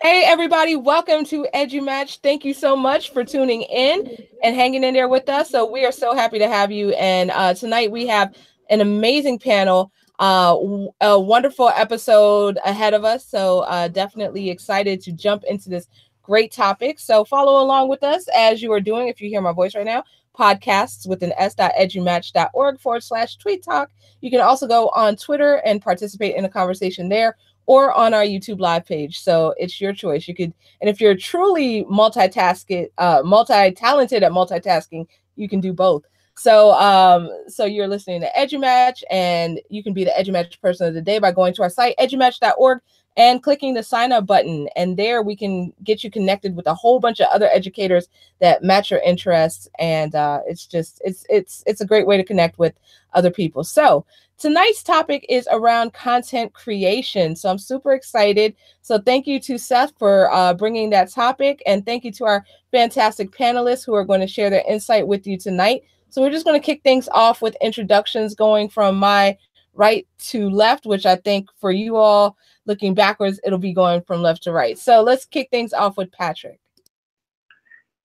Hey, everybody, welcome to EduMatch. Thank you so much for tuning in and hanging in there with us. So we are so happy to have you. And tonight we have an amazing panel, a wonderful episode ahead of us. So definitely excited to jump into this great topic. So follow along with us as you are doing, if you hear my voice right now, podcasts with an s.edumatch.org/tweet talk. You can also go on Twitter and participate in a conversation there, or on our YouTube live page. So it's your choice. You could, and if you're truly multi-talented at multitasking, you can do both. So you're listening to EduMatch, and you can be the EduMatch person of the day by going to our site, edumatch.org, and clicking the sign up button. And there we can get you connected with a whole bunch of other educators that match your interests. And it's a great way to connect with other people. So tonight's topic is around content creation. So I'm super excited. So thank you to Seth for bringing that topic. And thank you to our fantastic panelists who are going to share their insight with you tonight. So we're just going to kick things off with introductions going from my right to left, which I think for you all looking backwards, it'll be going from left to right. So let's kick things off with Patrick.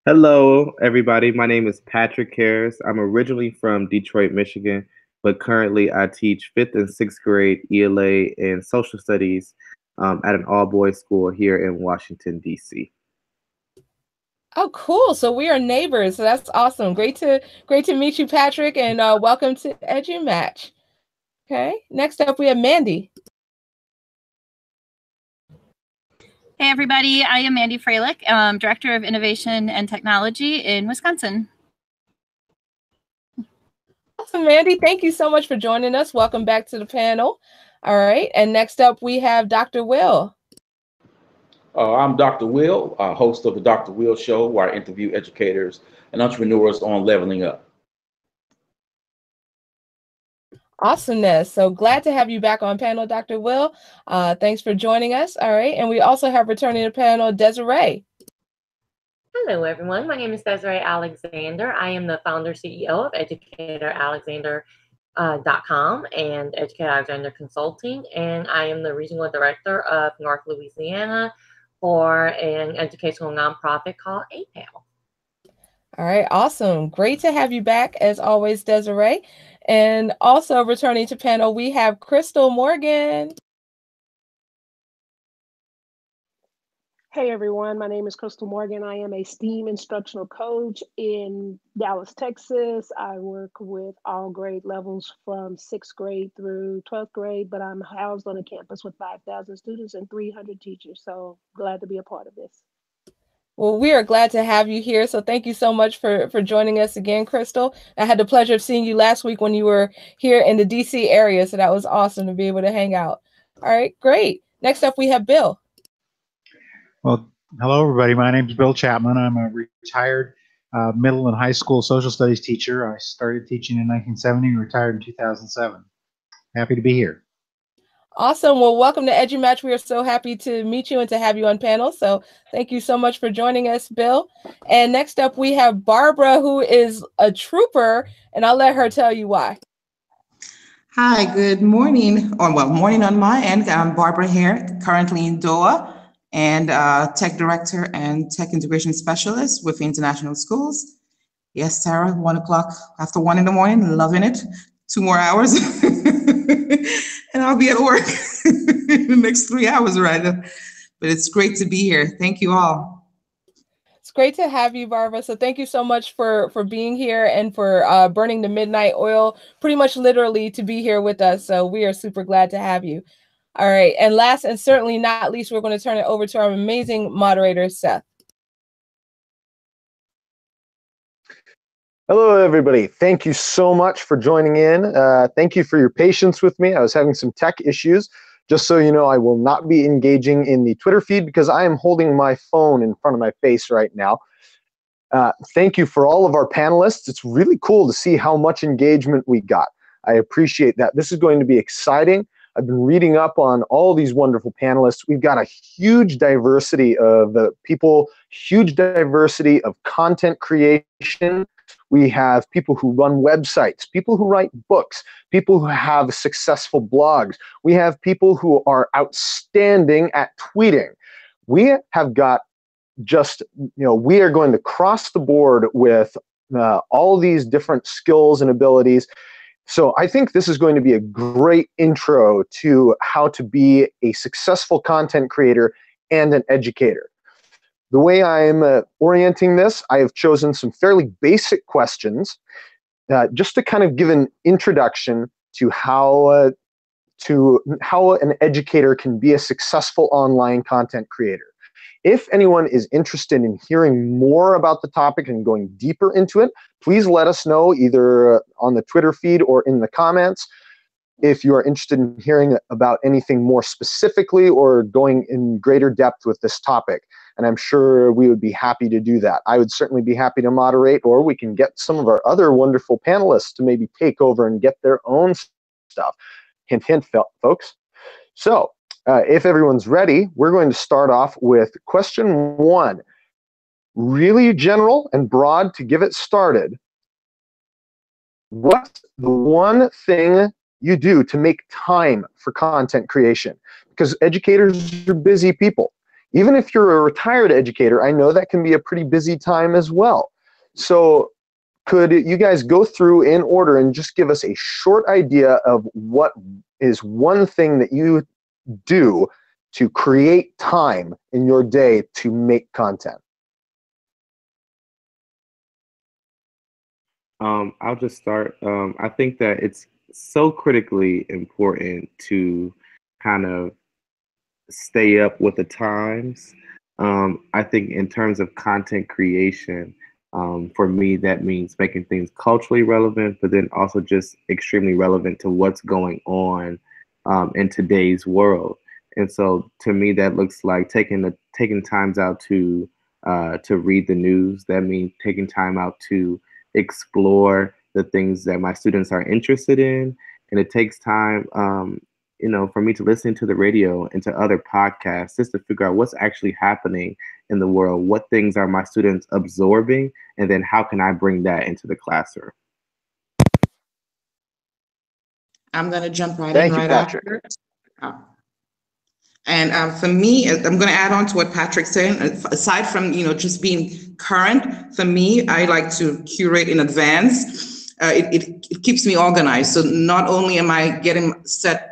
Hello, everybody. My name is Patrick Harris. I'm originally from Detroit, Michigan, but currently I teach 5th and 6th grade ELA and social studies at an all-boys school here in Washington, D.C. Oh, cool. So we are neighbors. So that's awesome. Great to meet you, Patrick, and welcome to EduMatch. Okay. Next up, we have Mandy. Hey, everybody. I am Mandy Fralick, Director of Innovation and Technology in Wisconsin. Awesome, Mandy. Thank you so much for joining us. Welcome back to the panel. All right. And next up, we have Dr. Will. I'm Dr. Will, host of the Dr. Will Show, where I interview educators and entrepreneurs on leveling up. Awesomeness. So glad to have you back on panel, Dr. Will. Thanks for joining us. All right. And we also have returning to panel, Desiree. Hello, everyone. My name is Desiree Alexander. I am the founder CEO of EducatorAlexander.com and Educator Alexander Consulting, and I am the regional director of North Louisiana for an educational nonprofit called APAL. All right, awesome. Great to have you back, as always, Desiree. And also returning to panel, we have Krystal Morgan. Hey everyone, my name is Krystal Morgan. I am a STEAM instructional coach in Dallas, Texas. I work with all grade levels from 6th grade through 12th grade, but I'm housed on a campus with 5,000 students and 300 teachers. So glad to be a part of this. Well, we are glad to have you here. So thank you so much for joining us again, Krystal. I had the pleasure of seeing you last week when you were here in the DC area. So that was awesome to be able to hang out. All right, great. Next up, we have Bill. Well, hello, everybody. My name is Bill Chapman. I'm a retired middle and high school social studies teacher. I started teaching in 1970 and retired in 2007. Happy to be here. Awesome. Well, welcome to EduMatch. We are so happy to meet you and to have you on panel. So thank you so much for joining us, Bill. And next up, we have Barbara, who is a trooper, and I'll let her tell you why. Hi, good morning. Morning on my end. I'm Barbara here, currently in Doha, and Tech Director and Tech Integration Specialist with International Schools. Yes, Sarah, 1 o'clock after 1 in the morning, loving it. 2 more hours, and I'll be at work in the next 3 hours, right? But it's great to be here. Thank you all. It's great to have you, Barbara. So thank you so much for being here and for burning the midnight oil, pretty much literally, to be here with us. So we are super glad to have you. All right. And last and certainly not least, we're going to turn it over to our amazing moderator, Seth. Hello, everybody. Thank you so much for joining in. Thank you for your patience with me. I was having some tech issues. Just so you know, I will not be engaging in the Twitter feed because I am holding my phone in front of my face right now. Thank you for all of our panelists. It's really cool to see how much engagement we got. I appreciate that. This is going to be exciting. I've been reading up on all these wonderful panelists. We've got a huge diversity of people, huge diversity of content creation. We have people who run websites, people who write books, people who have successful blogs. We have people who are outstanding at tweeting. we have got just, we are going to cross the board with all these different skills and abilities. So I think this is going to be a great intro to how to be a successful content creator and an educator. The way I'm orienting this, I have chosen some fairly basic questions just to kind of give an introduction to how an educator can be a successful online content creator. If anyone is interested in hearing more about the topic and going deeper into it, please let us know either on the Twitter feed or in the comments. If you are interested in hearing about anything more specifically or going in greater depth with this topic, and I'm sure we would be happy to do that. I would certainly be happy to moderate, or we can get some of our other wonderful panelists to maybe take over and get their own stuff. Hint, hint, folks. So, if everyone's ready, we're going to start off with question 1. Really general and broad to give it started. What's the one thing you do to make time for content creation? Because educators are busy people. Even if you're a retired educator, I know that can be a pretty busy time as well. So could you guys go through in order and just give us a short idea of what is one thing that you do to create time in your day to make content? I'll just start. I think that it's so critically important to kind of stay up with the times. I think in terms of content creation, for me, that means making things culturally relevant, but then also just extremely relevant to what's going on in today's world. And so to me, that looks like taking times out to read the news. That means taking time out to explore the things that my students are interested in. And it takes time, for me to listen to the radio and to other podcasts just to figure out what's actually happening in the world. What things are my students absorbing? And then how can I bring that into the classroom? I'm going to jump right Thank in you, right Patrick. after. And for me, I'm going to add on to what Patrick said. Aside from just being current, for me, I like to curate in advance. It keeps me organized. So not only am I getting set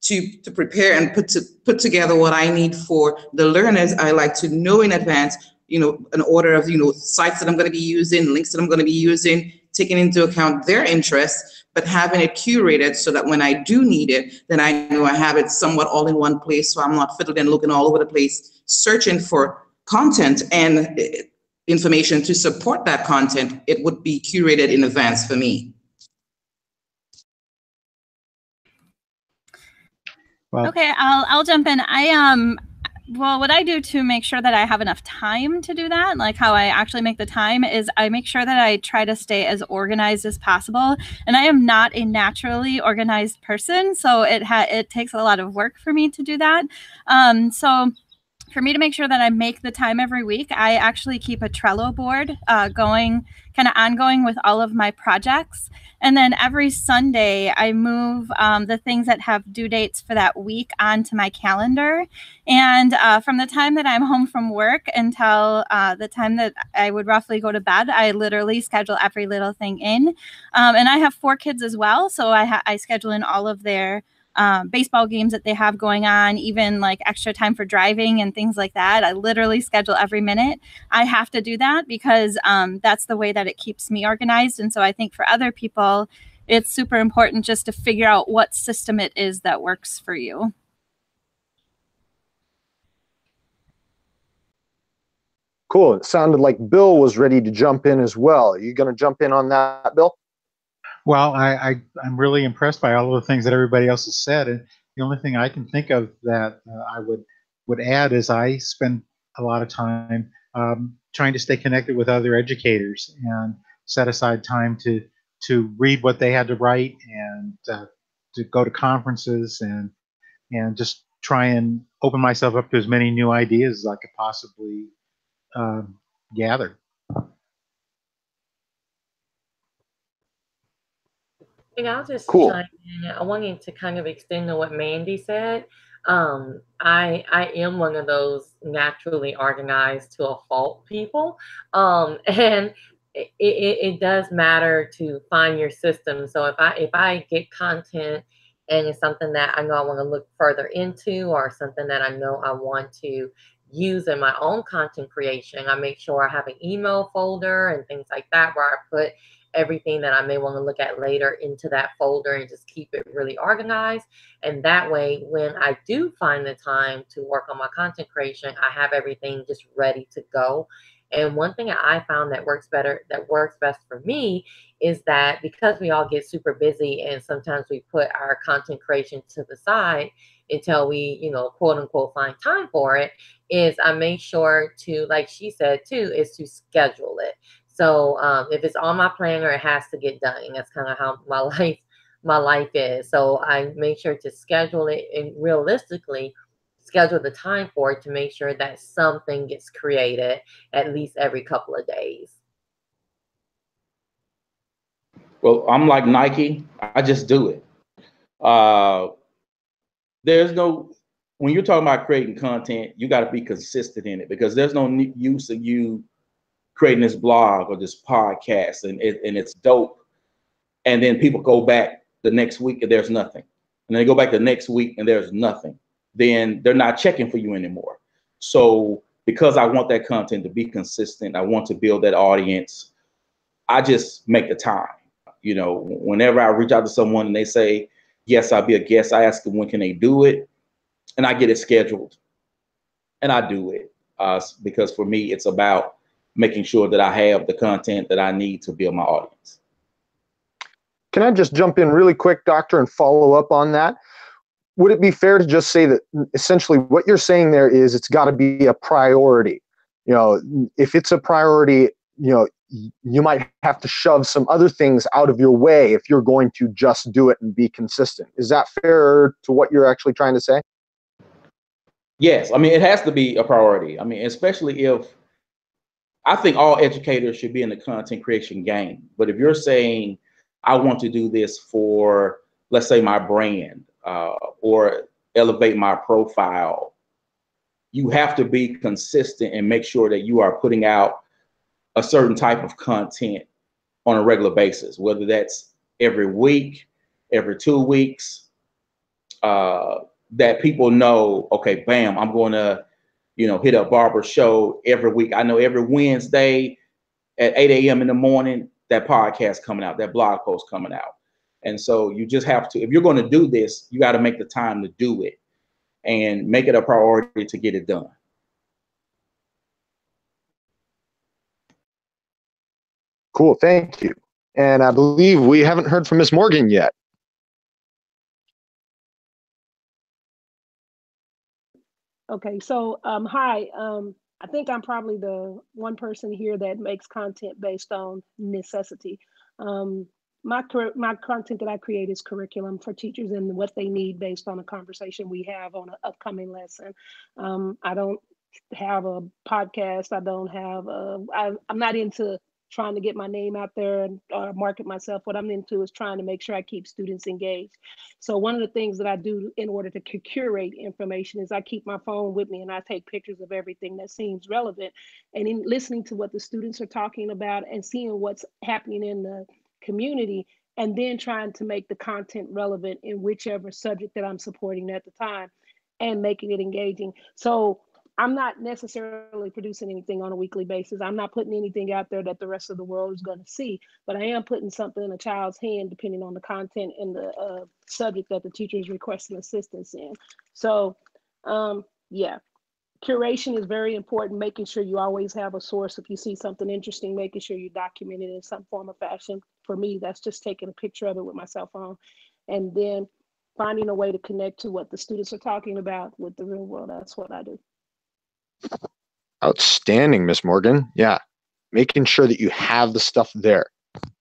to prepare and put together what I need for the learners, I like to know in advance, an order of sites that I'm going to be using, links that I'm going to be using, taking into account their interests, but having it curated so that when I do need it, then I know I have it somewhat all in one place, so I'm not fiddling and looking all over the place, searching for content and information to support that content. It would be curated in advance for me. Well, Okay, I'll jump in. Well, what I do to make sure that I have enough time to do that, like how I actually make the time, is I make sure that I try to stay as organized as possible. And I am not a naturally organized person, so it takes a lot of work for me to do that. So for me to make sure that I make the time every week, I actually keep a Trello board going, kind of ongoing with all of my projects. And then every Sunday, I move the things that have due dates for that week onto my calendar. And from the time that I'm home from work until the time that I would roughly go to bed, I literally schedule every little thing in. And I have 4 kids as well, so I schedule in all of their baseball games that they have going on, even like extra time for driving and things like that. I literally schedule every minute. I have to do that because that's the way that it keeps me organized. And so I think for other people, it's super important just to figure out what system it is that works for you. Cool. It sounded like Bill was ready to jump in as well. Are you going to jump in on that, Bill? Well, I'm really impressed by all of the things that everybody else has said, and the only thing I can think of that I would add is I spend a lot of time trying to stay connected with other educators and set aside time to read what they had to write and to go to conferences and just try and open myself up to as many new ideas as I could possibly gather. And I'll just Cool. chime in. I wanted to kind of extend on what Mandy said. I am one of those naturally organized to a fault people, and it does matter to find your system. So if I get content and it's something that I know I want to look further into, or something that I know I want to use in my own content creation, I make sure I have an email folder and things like that where I put everything that I may want to look at later into that folder and just keep it really organized. And that way, when I do find the time to work on my content creation, I have everything just ready to go. And one thing I found that works best for me is that because we all get super busy and sometimes we put our content creation to the side until we, quote unquote, find time for it, is I make sure to, like she said too, is to schedule it. So if it's on my planner, it has to get done. That's kind of how my life is. So I make sure to schedule it and realistically schedule the time for it to make sure that something gets created at least every couple of days. Well, I'm like Nike. I just do it. There's no, when you're talking about creating content, you got to be consistent in it, because there's no use of you creating this blog or this podcast and it's dope, and then people go back the next week and there's nothing, and they go back the next week and there's nothing. Then they're not checking for you anymore. So because I want that content to be consistent, I want to build that audience, I just make the time. Whenever I reach out to someone and they say, yes, I'll be a guest, I ask them when can they do it, and I get it scheduled and I do it, because for me, it's about making sure that I have the content that I need to build my audience. Can I just jump in really quick, Doctor, and follow up on that? Would it be fair to just say that essentially what you're saying there is it's got to be a priority? If it's a priority, you might have to shove some other things out of your way if you're going to just do it and be consistent. Is that fair to what you're actually trying to say? Yes. I mean, it has to be a priority. I mean, especially if, I think all educators should be in the content creation game. But if you're saying, I want to do this for, let's say, my brand, or elevate my profile, you have to be consistent and make sure that you are putting out a certain type of content on a regular basis, whether that's every week, every 2 weeks, that people know, okay, bam, I'm going to, hit up Barbara's show every week. I know every Wednesday at 8 a.m. in the morning, that podcast coming out, that blog post coming out. And so you just have to, if you're going to do this, you got to make the time to do it and make it a priority to get it done. Cool, thank you. And I believe we haven't heard from Ms. Morgan yet. Okay, so hi. I think I'm probably the one person here that makes content based on necessity. My content that I create is curriculum for teachers and what they need based on a conversation we have on an upcoming lesson. I don't have a podcast. I don't have I'm not into trying to get my name out there and market myself. What I'm into is trying to make sure I keep students engaged. So one of the things that I do in order to curate information is I keep my phone with me and I take pictures of everything that seems relevant, and in listening to what the students are talking about and seeing what's happening in the community, and then trying to make the content relevant in whichever subject that I'm supporting at the time and making it engaging. So I'm not necessarily producing anything on a weekly basis. I'm not putting anything out there that the rest of the world is going to see, but I am putting something in a child's hand depending on the content and the subject that the teacher is requesting assistance in. So yeah, curation is very important, making sure you always have a source. If you see something interesting, making sure you document it in some form or fashion. For me, that's just taking a picture of it with my cell phone and then finding a way to connect to what the students are talking about with the real world. That's what I do. Outstanding, Ms. Morgan. Yeah, making sure that you have the stuff there.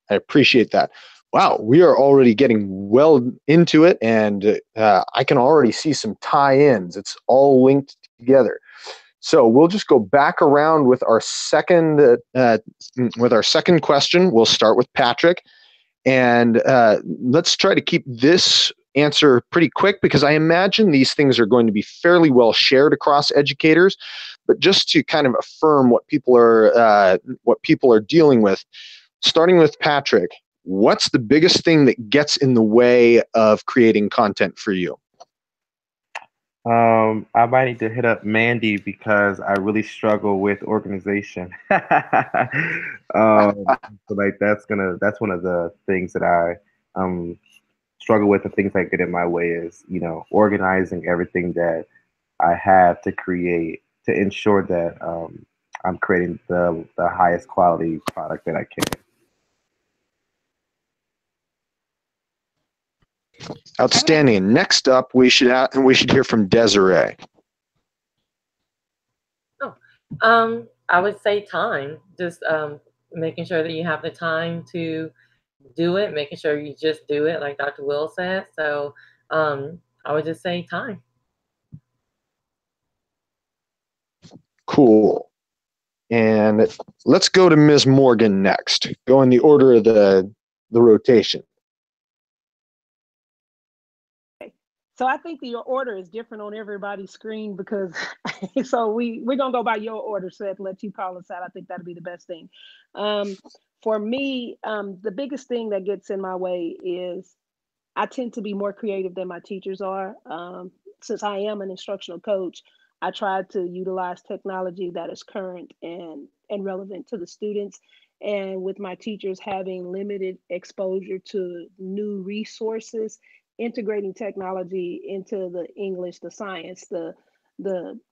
I appreciate that. Wow, we are already getting well into it, and I can already see some tie-ins. It's all linked together. So we'll just go back around with our second question. We'll start with Patrick, and let's try to keep this answer pretty quick because I imagine these things are going to be fairly well shared across educators. But just to kind of affirm what people are dealing with, starting with Patrick, what's the biggest thing that gets in the way of creating content for you? I might need to hit up Mandy because I really struggle with organization. So like that's one of the things that I struggle with. The things that get in my way is, you know, organizing everything that I have to create to ensure that I'm creating the highest quality product that I can. Outstanding. Next up, we should hear from Desiree. I would say time. Just making sure that you have the time to do it, making sure you just do it, like Dr. Will said. So I would just say time. Cool. And let's go to Ms. Morgan next. Go in the order of the rotation. So I think that your order is different on everybody's screen because, so we're going to go by your order, Seth, let you call us out. I think that'll be the best thing. For me, the biggest thing that gets in my way is I tend to be more creative than my teachers are. Since I am an instructional coach, I try to utilize technology that is current and relevant to the students. And with my teachers having limited exposure to new resources, integrating technology into the English, the science, the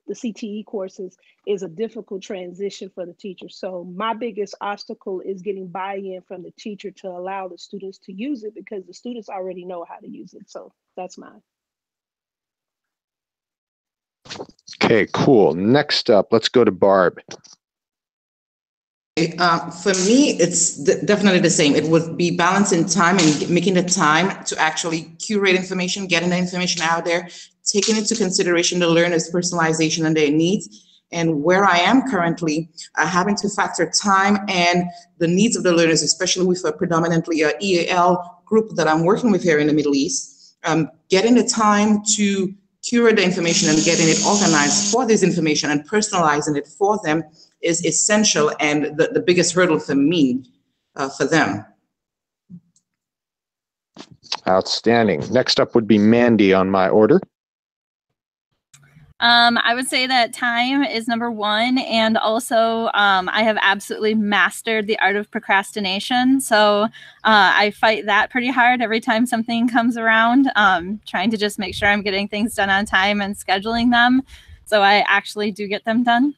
CTE courses is a difficult transition for the teacher. So my biggest obstacle is getting buy-in from the teacher to allow the students to use it because the students already know how to use it. So that's mine. Okay, cool. Next up, let's go to Barb. For me, it's definitely the same. It would be balancing time and making the time to actually curate information, getting the information out there, taking into consideration the learner's personalization and their needs. And where I am currently, having to factor time and the needs of the learners, especially with a predominantly EAL group that I'm working with here in the Middle East, getting the time to curate the information and getting it organized for this information and personalizing it for them is essential and the biggest hurdle for me, for them. Outstanding. Next up would be Mandy on my order. I would say that time is number one, and also I have absolutely mastered the art of procrastination. So I fight that pretty hard every time something comes around, trying to just make sure I'm getting things done on time and scheduling them. So I actually do get them done.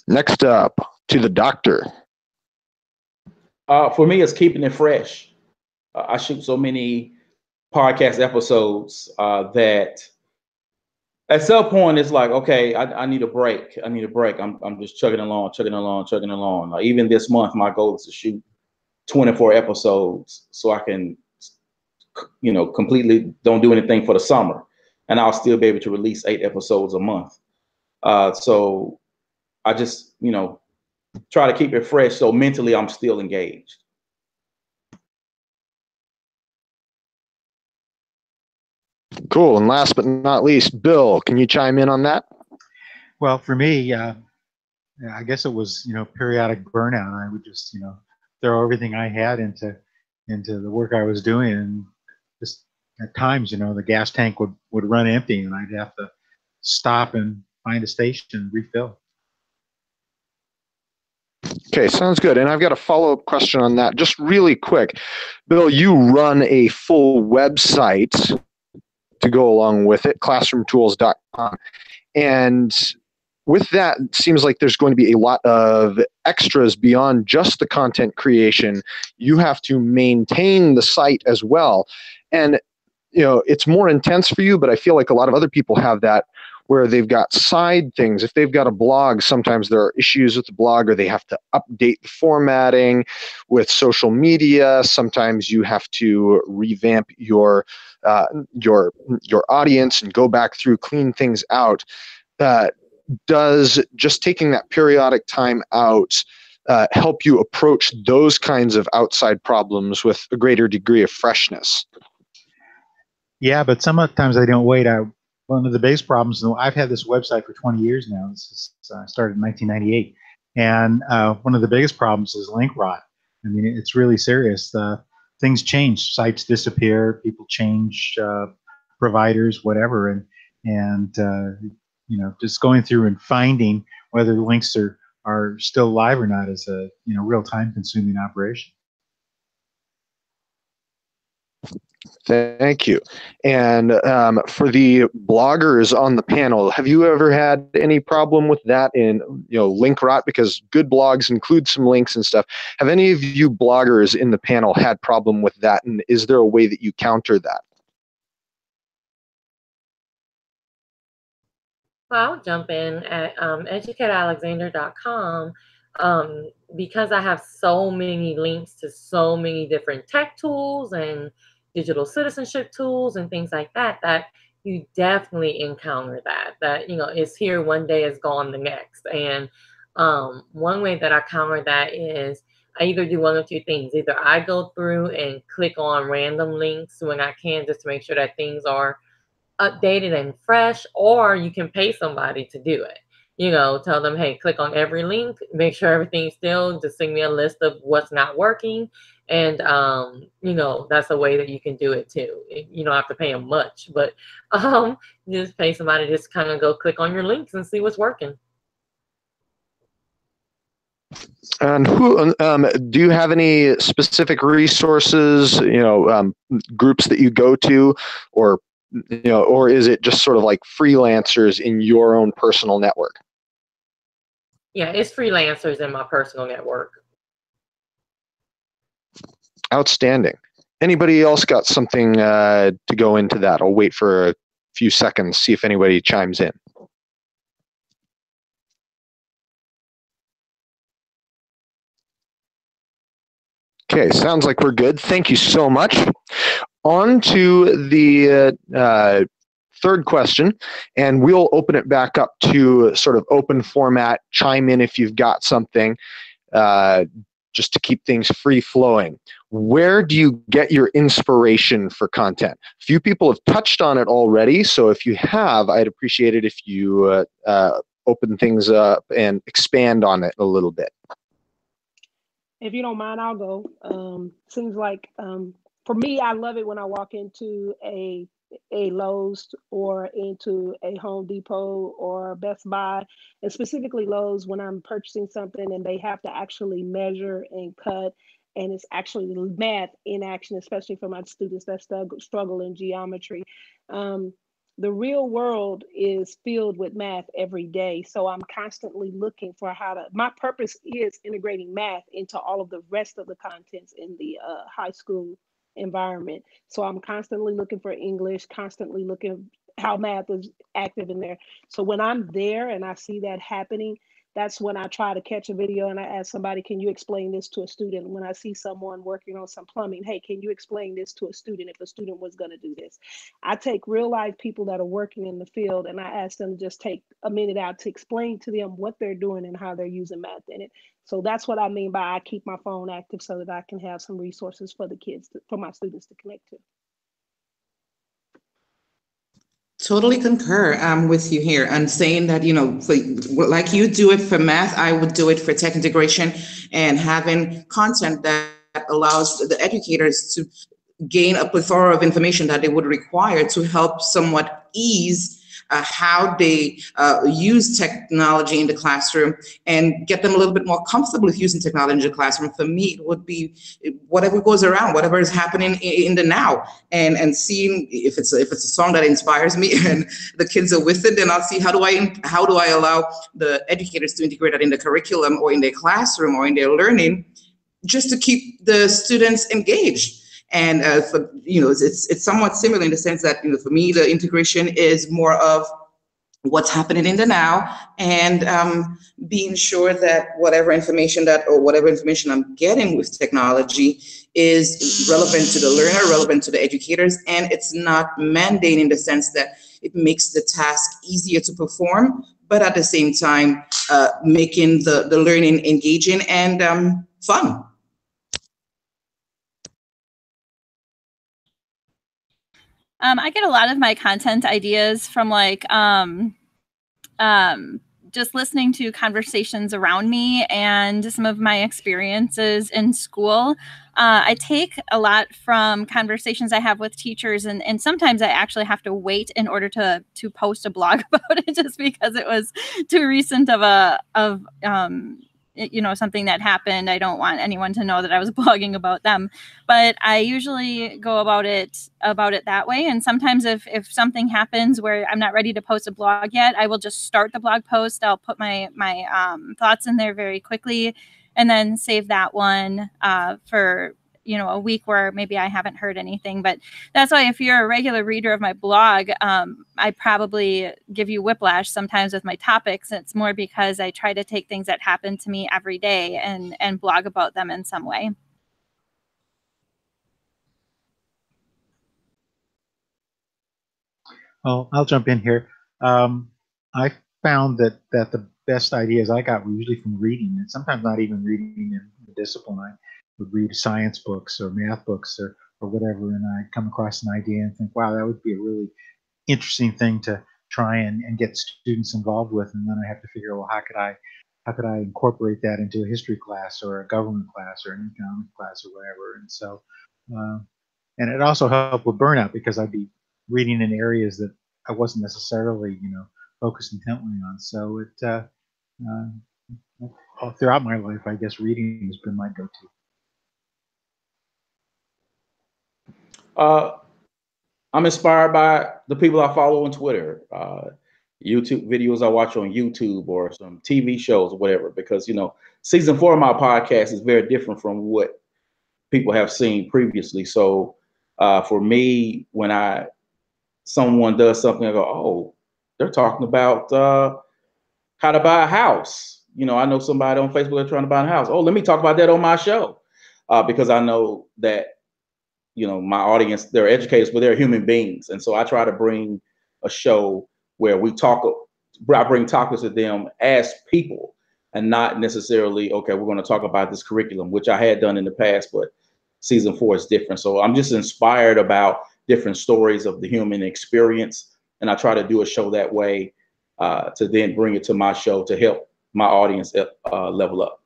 Next up, to the doctor. For me, it's keeping it fresh. I shoot so many podcast episodes that at some point it's like, okay, I need a break. I need a break. I'm just chugging along. Even this month, my goal is to shoot 24 episodes so I can, you know, completely don't do anything for the summer, and I'll still be able to release 8 episodes a month. So I just, you know, try to keep it fresh so mentally I'm still engaged. Cool. And last but not least, Bill, can you chime in on that? Well, for me, I guess it was, you know, periodic burnout. I would just, you know, throw everything I had into the work I was doing, and just at times, you know, the gas tank would run empty, and I'd have to stop and find a station and refill. Okay, sounds good. And I've got a follow-up question on that, just really quick. Bill, you run a full website to go along with it, classroomtools.com. And with that, it seems like there's going to be a lot of extras beyond just the content creation. You have to maintain the site as well. And, you know, it's more intense for you, but I feel like a lot of other people have that, where they've got side things. If they've got a blog, sometimes there are issues with the blog, or they have to update the formatting with social media. Sometimes you have to revamp your audience and go back through, clean things out. Does just taking that periodic time out help you approach those kinds of outside problems with a greater degree of freshness. Yeah, but sometimes I don't wait. One of the biggest problems, and I've had this website for 20 years now. This is started in 1998, and one of the biggest problems is link rot. I mean, it's really serious. Things change, sites disappear, people change providers, whatever, and you know, just going through and finding whether the links are still live or not is a real time consuming operation. Thank you. And for the bloggers on the panel, have you ever had any problem with that in link rot? Because good blogs include some links and stuff. Have any of you bloggers in the panel had problem with that? And is there a way that you counter that? Well, I'll jump in at educatealexander.com. Because I have so many links to so many different tech tools and digital citizenship tools and things like that, that you definitely encounter that it's here one day, it's gone the next. And one way that I counter that is I either do one of two things. Either I go through and click on random links when I can, just to make sure that things are updated and fresh, or you can pay somebody to do it. Tell them, hey, click on every link, make sure everything's still, just send me a list of what's not working. And, that's a way that you can do it too. You don't have to pay them much, but just pay somebody to just kind of go click on your links and see what's working. And who do you have any specific resources, groups that you go to, or is it just sort of like freelancers in your own personal network? Yeah, it's freelancers in my personal network. Outstanding. Anybody else got something to go into that? I'll wait for a few seconds, see if anybody chimes in. Okay, sounds like we're good. Thank you so much. On to the third question, and we'll open it back up to sort of open format. Chime in if you've got something, just to keep things free flowing. Where do you get your inspiration for content? Few people have touched on it already, so if you have, I'd appreciate it if you open things up and expand on it a little bit. If you don't mind, I'll go. Seems like for me, I love it when I walk into a Lowe's or into a Home Depot or Best Buy, and specifically Lowe's, when I'm purchasing something and they have to actually measure and cut, and it's actually math in action, especially for my students that struggle in geometry. The real world is filled with math every day. So I'm constantly looking for my purpose is integrating math into all of the rest of the contents in the high school environment. So I'm constantly looking for English, constantly looking how math is active in there. So when I'm there and I see that happening, that's when I try to catch a video and I ask somebody, can you explain this to a student? When I see someone working on some plumbing, hey, can you explain this to a student if a student was going to do this? I take real life people that are working in the field and I ask them to just take a minute out to explain to them what they're doing and how they're using math in it. So that's what I mean by I keep my phone active so that I can have some resources for the kids, for my students to connect to. Totally concur with you here and saying that, like you do it for math, I would do it for tech integration, and having content that allows the educators to gain a plethora of information that they would require to help somewhat ease how they use technology in the classroom and get them a little bit more comfortable with using technology in the classroom. For me, it would be whatever goes around, whatever is happening in the now, and seeing if it's a song that inspires me and the kids are with it, then I'll see how do I allow the educators to integrate that in the curriculum or in their classroom or in their learning, just to keep the students engaged. And it's somewhat similar in the sense that, for me, the integration is more of what's happening in the now, and being sure that whatever information I'm getting with technology is relevant to the learner, relevant to the educators, and it's not mandating in the sense that it makes the task easier to perform, but at the same time, making the learning engaging and fun. I get a lot of my content ideas from like just listening to conversations around me and some of my experiences in school. I take a lot from conversations I have with teachers, and sometimes I actually have to wait in order to post a blog about it, just because it was too recent of something that happened. I don't want anyone to know that I was blogging about them, but I usually go about it that way. And sometimes if something happens where I'm not ready to post a blog yet, I will just start the blog post. I'll put my thoughts in there very quickly, and then save that one for a week where maybe I haven't heard anything. But that's why if you're a regular reader of my blog, I probably give you whiplash sometimes with my topics. It's more because I try to take things that happen to me every day and blog about them in some way. Well, I'll jump in here. I found that the best ideas I got were usually from reading, and sometimes not even reading in the discipline. I would read science books or math books or whatever, and I'd come across an idea and think, wow, that would be a really interesting thing to try and get students involved with. And then I have to figure, well, how could I incorporate that into a history class or a government class or an economics class or whatever. And so, and it also helped with burnout, because I'd be reading in areas that I wasn't necessarily, focused intently on. So throughout my life, I guess reading has been my go-to. I'm inspired by the people I follow on Twitter, YouTube videos I watch on YouTube, or some TV shows or whatever, because, season 4 of my podcast is very different from what people have seen previously. So for me, when someone does something, I go, oh, they're talking about how to buy a house. I know somebody on Facebook that's trying to buy a house. Oh, let me talk about that on my show, because I know that my audience, they're educators, but they're human beings. And so I try to bring a show where I bring topics to them as people, and not necessarily, okay, we're going to talk about this curriculum, which I had done in the past, but season 4 is different. So I'm just inspired about different stories of the human experience. And I try to do a show that way to then bring it to my show to help my audience level up.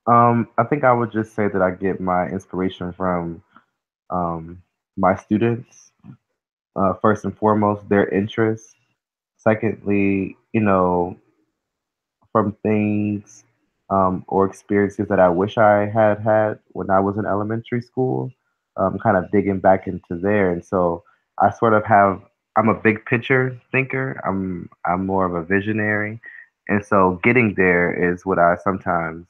I think I would just say that I get my inspiration from my students. First and foremost, their interests. Secondly, from things or experiences that I wish I had when I was in elementary school, kind of digging back into there. And so I sort of I'm a big picture thinker. I'm more of a visionary. And so getting there is what I sometimes,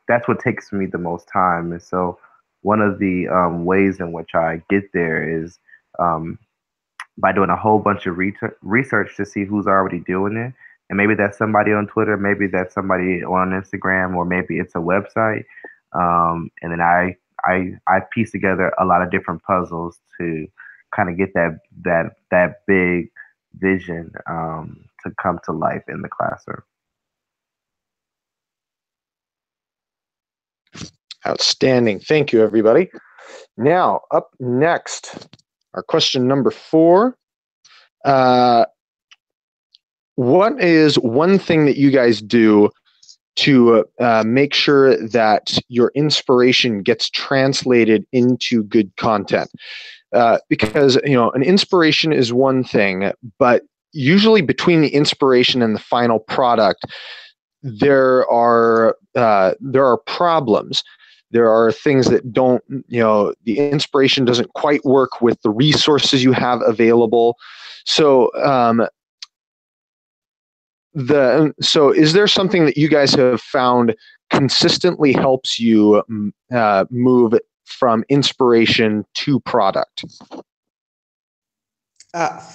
that's what takes me the most time. And so one of the ways in which I get there is by doing a whole bunch of research to see who's already doing it. And maybe that's somebody on Twitter, maybe that's somebody on Instagram, or maybe it's a website. And then I piece together a lot of different puzzles to kind of get that big vision to come to life in the classroom. Outstanding. Thank you, everybody. Now, up next, our question number 4. What is one thing that you guys do to make sure that your inspiration gets translated into good content? Because, an inspiration is one thing, but usually between the inspiration and the final product, there are problems. There are things that don't, the inspiration doesn't quite work with the resources you have available. So, so is there something that you guys have found consistently helps you move from inspiration to product?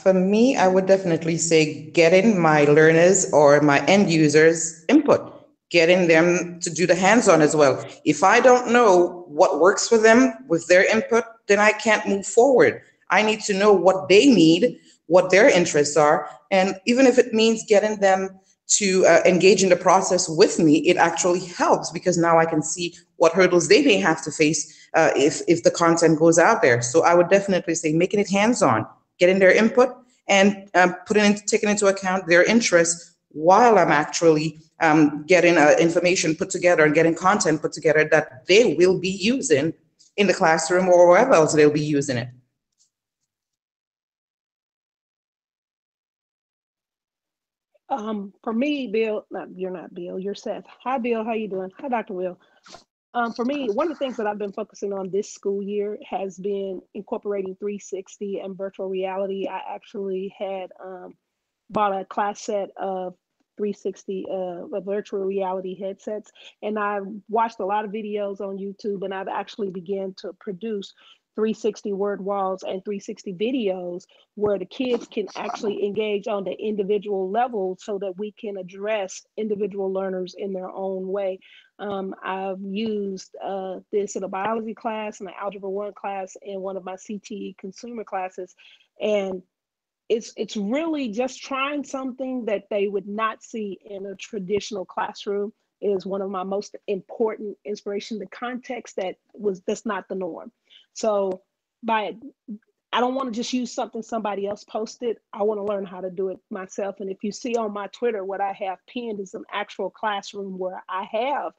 For me, I would definitely say getting my learners or my end users' input. getting them to do the hands-on as well. If I don't know what works for them with their input, then I can't move forward. I need to know what they need, what their interests are, and even if it means getting them to engage in the process with me, it actually helps because now I can see what hurdles they may have to face if the content goes out there. So I would definitely say making it hands-on, getting their input and taking into account their interests while I'm actually getting information put together and getting content put together that they will be using in the classroom or wherever else they'll be using it. For me, Bill, you're not Bill, you're Seth. Hi, Bill, how you doing? Hi, Dr. Will. For me, one of the things that I've been focusing on this school year has been incorporating 360 and virtual reality. I actually had bought a class set of 360 virtual reality headsets, and I watched a lot of videos on YouTube, and I've actually began to produce 360 word walls and 360 videos where the kids can actually engage on the individual level so that we can address individual learners in their own way. I've used this in a biology class and an algebra 1 class in one of my CTE consumer classes, and it's really just trying something that they would not see in a traditional classroom is one of my most important inspiration, the context that's not the norm. So I don't want to just use something somebody else posted. I want to learn how to do it myself. And if you see on my Twitter, what I have pinned is an actual classroom where I have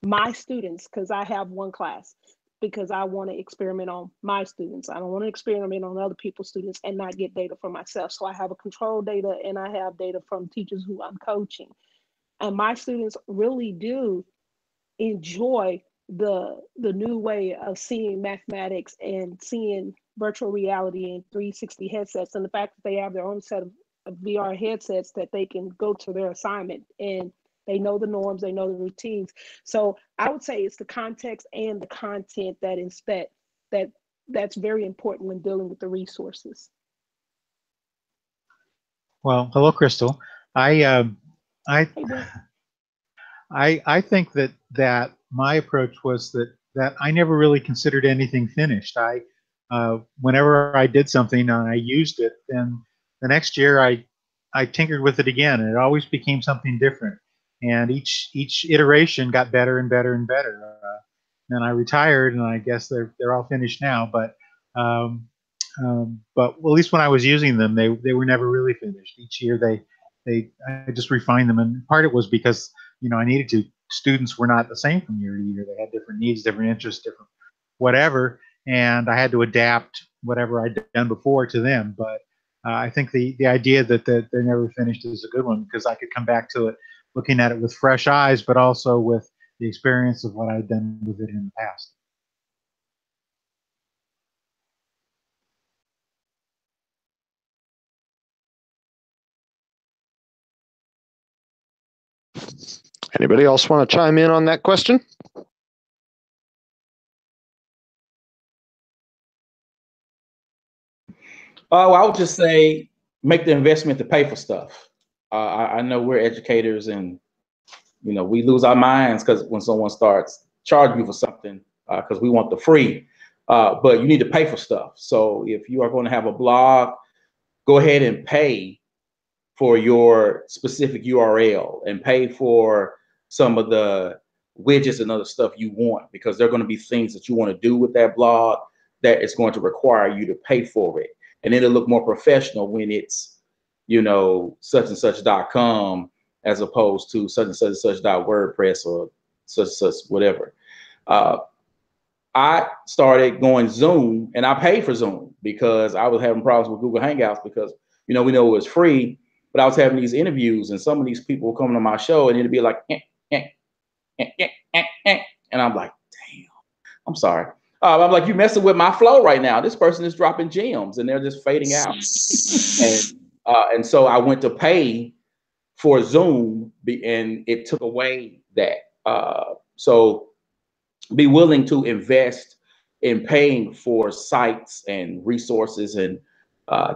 my students, because I have one class, because I want to experiment on my students. I don't want to experiment on other people's students and not get data for myself. So I have a control data and I have data from teachers who I'm coaching. And my students really do enjoy the new way of seeing mathematics and seeing virtual reality and 360 headsets, and the fact that they have their own set of VR headsets that they can go to their assignment and they know the norms, they know the routines. So I would say it's the context and the content that's very important when dealing with the resources. Well, hello, Krystal. I think that my approach was that I never really considered anything finished. Whenever I did something and I used it, then the next year I tinkered with it again, and it always became something different. And each iteration got better and better and better. Then I retired, and I guess they're all finished now. But at least when I was using them, they were never really finished. Each year I just refined them, and part of it was because I needed to. Students were not the same from year to year. They had different needs, different interests, different whatever, and I had to adapt whatever I'd done before to them. But I think the idea that they're never finished is a good one, because I could come back to it looking at it with fresh eyes, but also with the experience of what I'd done with it in the past. Anybody else want to chime in on that question? Oh, I would just say make the investment to pay for stuff. I know we're educators, and we lose our minds because when someone starts charging you for something because we want the free, but you need to pay for stuff. So if you are going to have a blog, go ahead and pay for your specific URL and pay for some of the widgets and other stuff you want, because there are going to be things that you want to do with that blog that is going to require you to pay for it. And it'll look more professional when it's, such and such.com as opposed to such and such.wordpress or such and such whatever. I started going Zoom, and I paid for Zoom because I was having problems with Google Hangouts because, we know it was free, but I was having these interviews and some of these people were coming on my show and it'd be like, and I'm like, damn, I'm sorry. I'm like, you're messing with my flow right now. This person is dropping gems and they're just fading out. And so I went to pay for Zoom, and it took away that. So be willing to invest in paying for sites and resources, and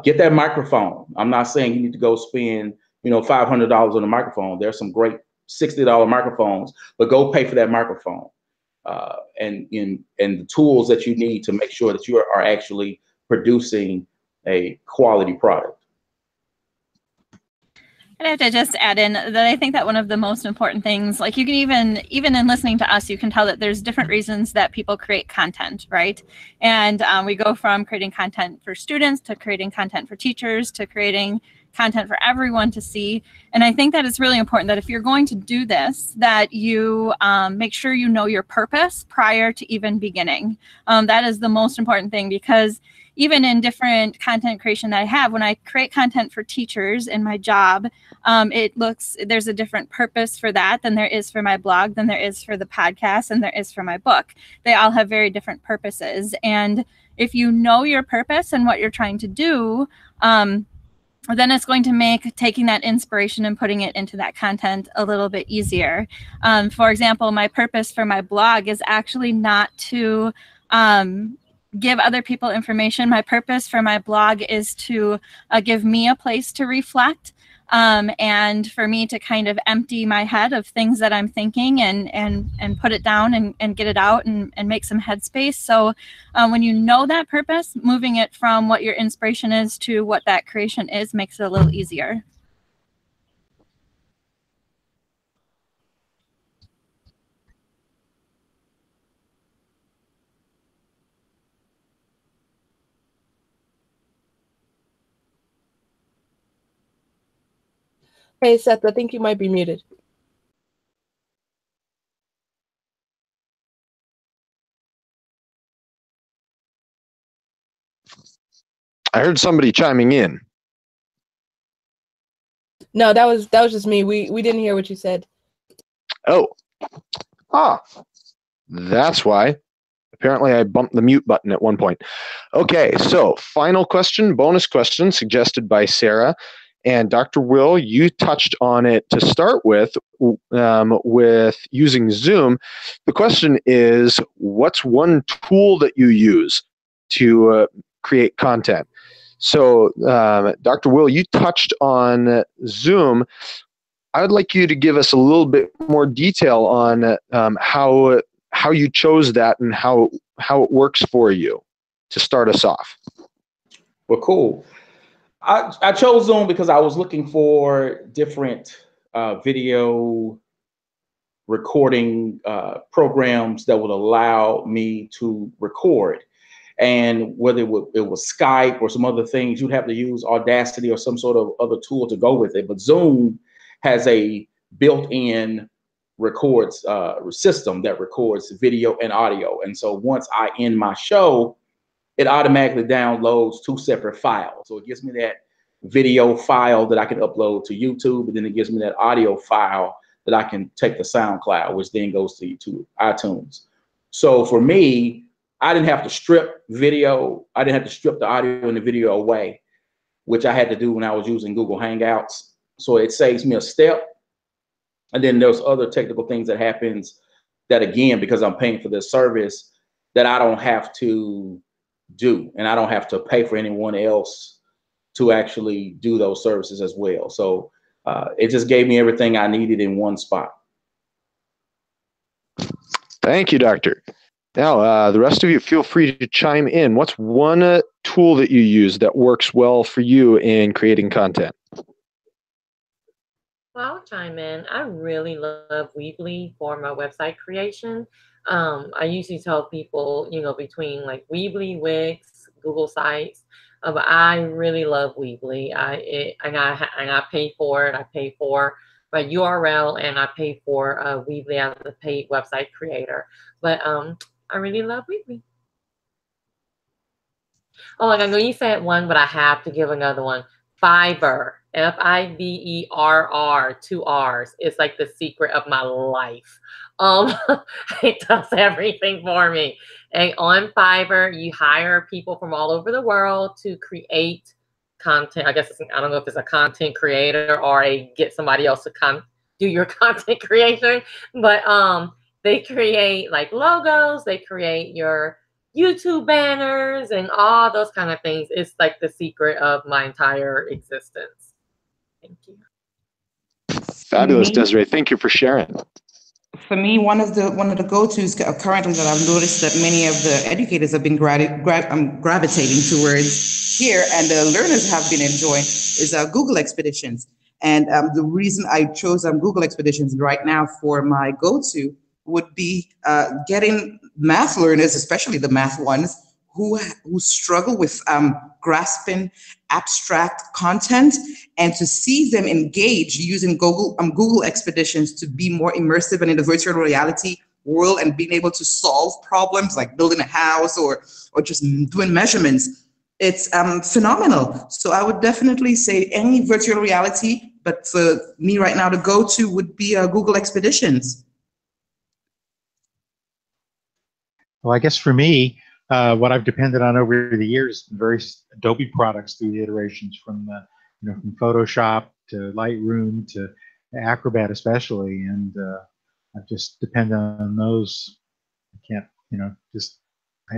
get that microphone. I'm not saying you need to go spend, $500 on a microphone. There's some great $60 microphones, but go pay for that microphone and the tools that you need to make sure that you are actually producing a quality product. I have to just add in that I think that one of the most important things, like you can even in listening to us, you can tell that there's different reasons that people create content, right? And we go from creating content for students to creating content for teachers to creating content for everyone to see. And I think that it's really important that if you're going to do this, that you make sure you know your purpose prior to even beginning. That is the most important thing, because even in different content creation that I have, when I create content for teachers in my job, there's a different purpose for that than there is for my blog, than there is for the podcast, and there is for my book. They all have very different purposes. And if you know your purpose and what you're trying to do, then it's going to make taking that inspiration and putting it into that content a little bit easier. For example, my purpose for my blog is actually not to give other people information. My purpose for my blog is to give me a place to reflect and for me to kind of empty my head of things that I'm thinking and put it down and get it out and make some headspace. So when you know that purpose, moving it from what your inspiration is to what that creation is makes it a little easier. Hey, Seth, I think you might be muted. I heard somebody chiming in. No, that was just me. We didn't hear what you said. Oh. That's why. Apparently I bumped the mute button at one point. Okay, so final question, bonus question suggested by Sarah. And Dr. Will, you touched on it to start with using Zoom. The question is, what's one tool that you use to create content? So, Dr. Will, you touched on Zoom. I would like you to give us a little bit more detail on how you chose that and how it works for you to start us off. Well, cool. I chose Zoom because I was looking for different video recording programs that would allow me to record. And whether it was Skype or some other things, you'd have to use Audacity or some sort of other tool to go with it. But Zoom has a built-in records system that records video and audio. And so once I end my show, it automatically downloads 2 separate files. So it gives me that video file that I can upload to YouTube, and then it gives me that audio file that I can take to SoundCloud, which then goes to iTunes. So for me, I didn't have to strip video. I didn't have to strip the audio and the video away, which I had to do when I was using Google Hangouts. So it saves me a step. And then there's other technical things that happens that, again, because I'm paying for this service, that I don't have to do, and I don't have to pay for anyone else to actually do those services as well. So it just gave me everything I needed in one spot. Thank you, Doctor. Now, the rest of you, feel free to chime in. What's one tool that you use that works well for you in creating content? Well, I'll chime in. I really love Weebly for my website creation. I usually tell people, between like Weebly, Wix, Google Sites, but I really love Weebly. I pay for it. I pay for my URL, and I pay for Weebly as a paid website creator. But I really love Weebly. Oh, like I know you said one, but I have to give another one. Fiverr, Fiverr, 2 R's. It's like the secret of my life. It does everything for me. And on Fiverr, you hire people from all over the world to create content. I guess I don't know if it's a content creator or get somebody else to do your content creation, but they create like logos, they create your YouTube banners and all those kind of things. It's like the secret of my entire existence. Thank you. Fabulous, Me? Desiree. Thank you for sharing. For me, one of the go-tos currently that I've noticed that many of the educators have been gravitating towards here, and the learners have been enjoying, is Google Expeditions. And the reason I chose Google Expeditions right now for my go-to would be getting math learners, especially the math ones, who struggle with grasping abstract content, and to see them engage using Google Expeditions to be more immersive and in the virtual reality world and being able to solve problems like building a house or just doing measurements. It's phenomenal. So I would definitely say any virtual reality, but for me right now, the go-to would be Google Expeditions. Well, I guess for me, what I've depended on over the years, various Adobe products through the iterations from from Photoshop to Lightroom to Acrobat especially, and I've just depended on those. I can't,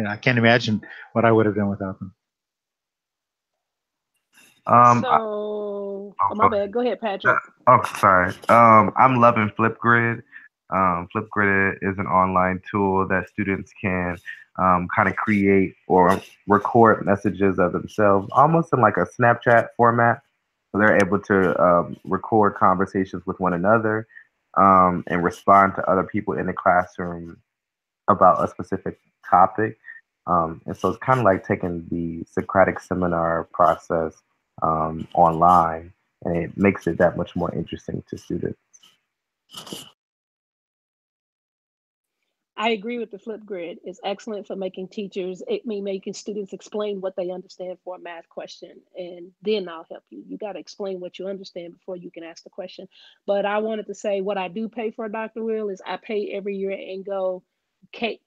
I can't imagine what I would have done without them. My bad. Go ahead, Patrick. Sorry. I'm loving Flipgrid. Flipgrid is an online tool that students can kind of create or record messages of themselves, almost in like a Snapchat format. So they're able to record conversations with one another and respond to other people in the classroom about a specific topic. And so it's kind of like taking the Socratic seminar process online, and it makes it that much more interesting to students. I agree with the Flipgrid. It's excellent for making making students explain what they understand for a math question, and then I'll help you. You got to explain what you understand before you can ask the question. But I wanted to say what I do pay for, Dr. Will, is I pay every year and go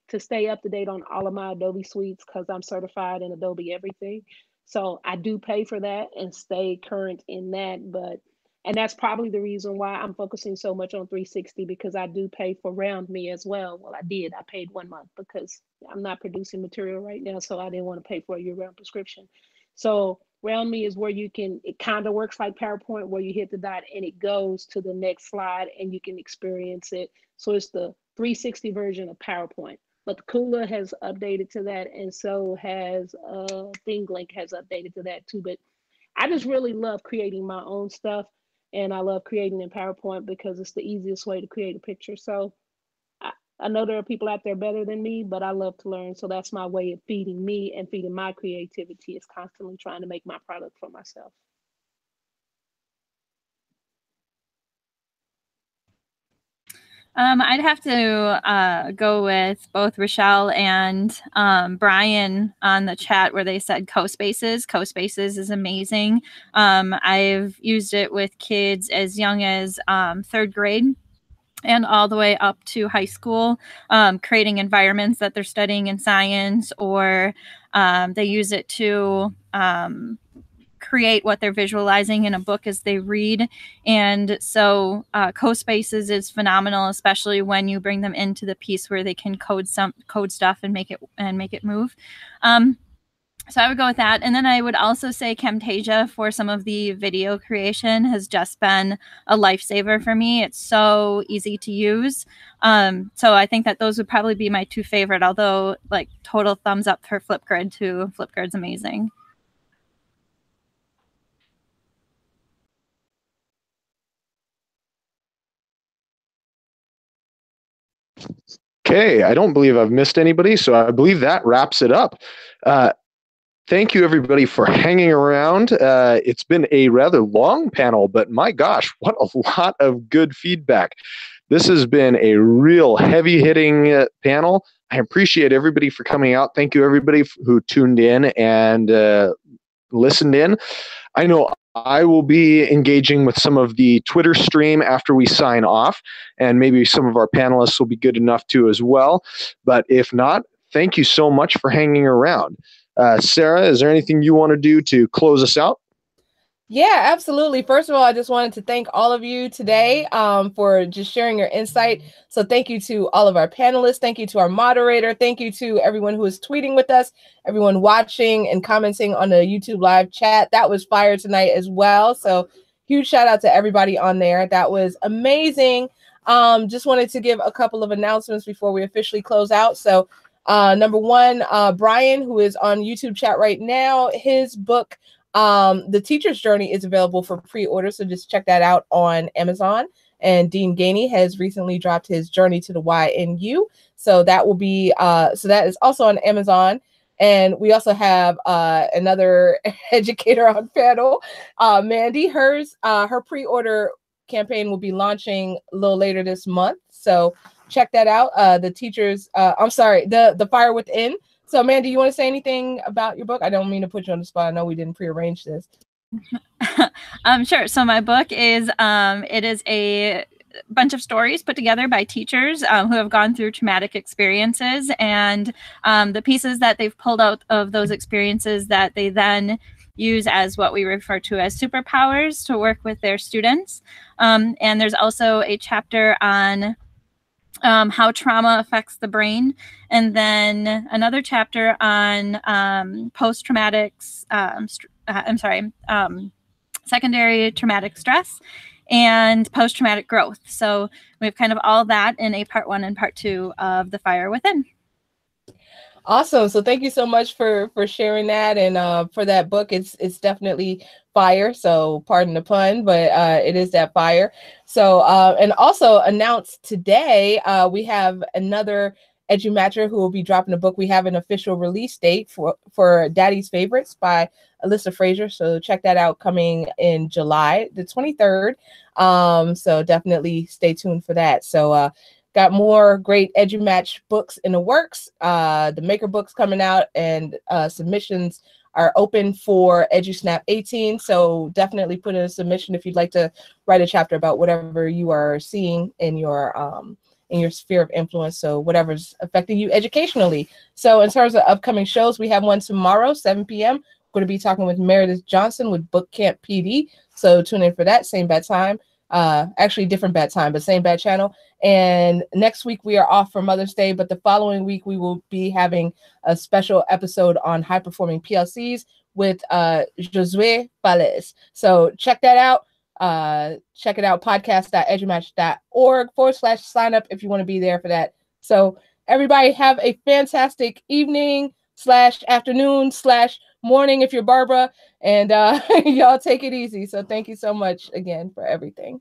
to stay up to date on all of my Adobe suites because I'm certified in Adobe everything. So I do pay for that and stay current in that. And that's probably the reason why I'm focusing so much on 360, because I do pay for Round Me as well. Well, I paid 1 month because I'm not producing material right now, so I didn't want to pay for a year-round prescription. So Round Me is where it kind of works like PowerPoint, where you hit the dot and it goes to the next slide and you can experience it. So it's the 360 version of PowerPoint. But the Kula has updated to that, and so has ThingLink has updated to that too. But I just really love creating my own stuff. And I love creating in PowerPoint because it's the easiest way to create a picture. So I know there are people out there better than me, but I love to learn. So that's my way of feeding me and feeding my creativity, is constantly trying to make my product for myself. I'd have to go with both Rochelle and Brian on the chat where they said CoSpaces. CoSpaces is amazing. I've used it with kids as young as 3rd grade and all the way up to high school, creating environments that they're studying in science, or they use it to create what they're visualizing in a book as they read. And so CoSpaces is phenomenal, especially when you bring them into the piece where they can code stuff and make it move. So I would go with that. And then I would also say Camtasia for some of the video creation has just been a lifesaver for me. It's so easy to use. So I think that those would probably be my 2 favorite, although like total thumbs up for Flipgrid too. Flipgrid's amazing. Okay, I don't believe I've missed anybody, so I believe that wraps it up. Thank you, everybody, for hanging around. It's been a rather long panel, but my gosh, what a lot of good feedback. This has been a real heavy-hitting panel. I appreciate everybody for coming out. Thank you, everybody who tuned in and listened in. I know I will be engaging with some of the Twitter stream after we sign off, and maybe some of our panelists will be good enough to as well. But if not, thank you so much for hanging around. Sarah, is there anything you want to do to close us out? Yeah, absolutely. First of all, I just wanted to thank all of you today for just sharing your insight. So thank you to all of our panelists. Thank you to our moderator. Thank you to everyone who is tweeting with us, everyone watching and commenting on the YouTube live chat. That was fire tonight as well. So huge shout out to everybody on there. That was amazing. Just wanted to give a couple of announcements before we officially close out. So number one, Brian, who is on YouTube chat right now, his book, The Teacher's Journey, is available for pre-order. So just check that out on Amazon. And Dean Gainey has recently dropped his Journey to the YNU. So that will be, so that is also on Amazon. And we also have another educator on panel, Mandy. Her pre-order campaign will be launching a little later this month. So check that out. The teachers, I'm sorry, the Fire Within. So Mandy, you want to say anything about your book? I don't mean to put you on the spot. I know we didn't prearrange this. Sure. So my book is, it is a bunch of stories put together by teachers who have gone through traumatic experiences, and the pieces that they've pulled out of those experiences that they then use as what we refer to as superpowers to work with their students. And there's also a chapter on how trauma affects the brain, and then another chapter on post-traumatic, secondary traumatic stress and post-traumatic growth. So we have kind of all that in a part 1 and part 2 of The Fire Within. Awesome. So thank you so much for sharing that. And for that book, it's definitely fire. So pardon the pun, but it is that fire. So and also announced today, we have another EduMatcher who will be dropping a book. We have an official release date for Daddy's Favorites by Alyssa Frazier. So check that out, coming in July the 23rd. So definitely stay tuned for that. So got more great EduMatch books in the works. The Maker books coming out, and submissions are open for EduSnap 18. So definitely put in a submission if you'd like to write a chapter about whatever you are seeing in your sphere of influence. So whatever's affecting you educationally. So in terms of upcoming shows, we have one tomorrow, 7 p.m. We're going to be talking with Meredith Johnson with Book Camp PD. So tune in for that. Same bad time. Actually different bad time, but same bad channel. And next week we are off for Mother's Day, but the following week we will be having a special episode on high performing PLCs with Josue Fales. So check that out. Check it out, podcast.edumatch.org/sign up if you want to be there for that. So everybody have a fantastic evening / afternoon / morning if you're Barbara, and y'all take it easy. So thank you so much again for everything.